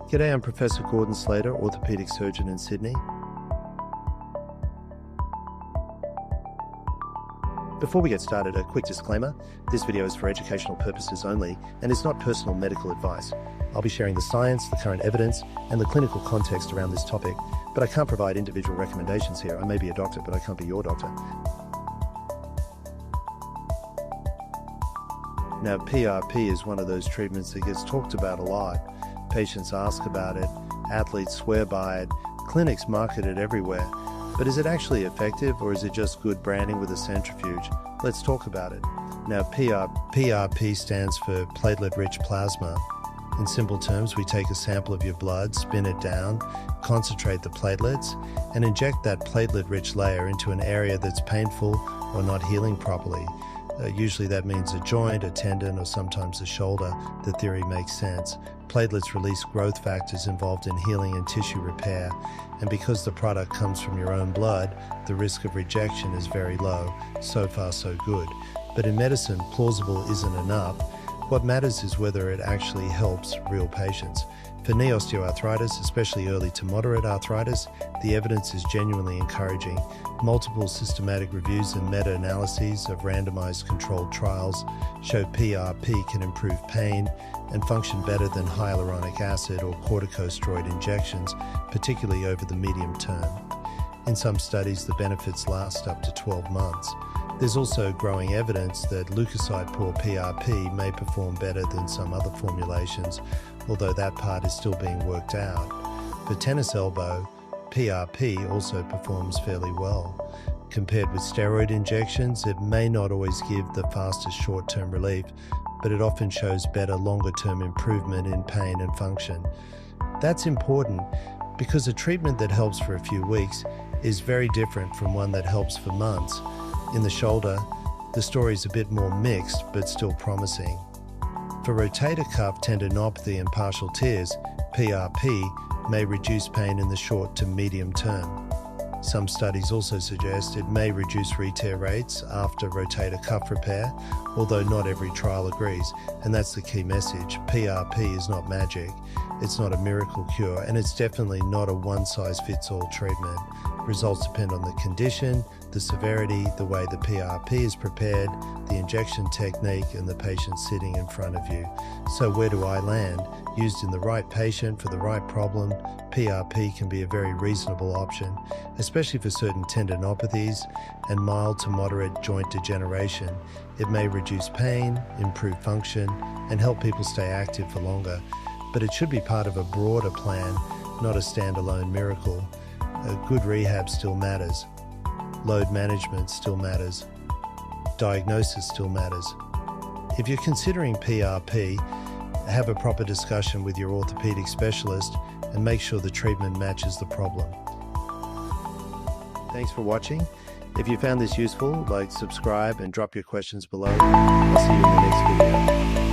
G'day, I'm Professor Gordon Slater, orthopaedic surgeon in Sydney. Before we get started, a quick disclaimer. This video is for educational purposes only and is not personal medical advice. I'll be sharing the science, the current evidence, and the clinical context around this topic, but I can't provide individual recommendations here. I may be a doctor, but I can't be your doctor. Now, PRP is one of those treatments that gets talked about a lot. Patients ask about it, athletes swear by it, clinics market it everywhere. But is it actually effective, or is it just good branding with a centrifuge? Let's talk about it. Now, PRP stands for Platelet-Rich Plasma. In simple terms, we take a sample of your blood, spin it down, concentrate the platelets, and inject that platelet-rich layer into an area that's painful or not healing properly. Usually that means a joint, a tendon, or sometimes a shoulder. The theory makes sense. Platelets release growth factors involved in healing and tissue repair, and because the product comes from your own blood, the risk of rejection is very low. So far, so good. But in medicine, plausible isn't enough. What matters is whether it actually helps real patients. For knee osteoarthritis, especially early to moderate arthritis, the evidence is genuinely encouraging. Multiple systematic reviews and meta-analyses of randomized controlled trials show PRP can improve pain and function better than hyaluronic acid or corticosteroid injections, particularly over the medium term. In some studies, the benefits last up to 12 months. There's also growing evidence that leukocyte-poor PRP may perform better than some other formulations, although that part is still being worked out. For tennis elbow, PRP also performs fairly well. Compared with steroid injections, it may not always give the fastest short-term relief, but it often shows better longer-term improvement in pain and function. That's important because a treatment that helps for a few weeks is very different from one that helps for months. In the shoulder, the story is a bit more mixed, but still promising. For rotator cuff tendinopathy and partial tears, PRP may reduce pain in the short to medium term. Some studies also suggest it may reduce re-tear rates after rotator cuff repair, although not every trial agrees, and that's the key message. PRP is not magic, it's not a miracle cure, and it's definitely not a one-size-fits-all treatment. Results depend on the condition, the severity, the way the PRP is prepared, the injection technique, and the patient sitting in front of you. So where do I land? Used in the right patient for the right problem, PRP can be a very reasonable option, especially for certain tendinopathies and mild to moderate joint degeneration. It may reduce pain, improve function, and help people stay active for longer. But it should be part of a broader plan, not a standalone miracle. A good rehab still matters. Load management still matters. Diagnosis still matters. If you're considering PRP, have a proper discussion with your orthopedic specialist and make sure the treatment matches the problem. Thanks for watching. If you found this useful, like, subscribe, and drop your questions below. I'll see you in the next video.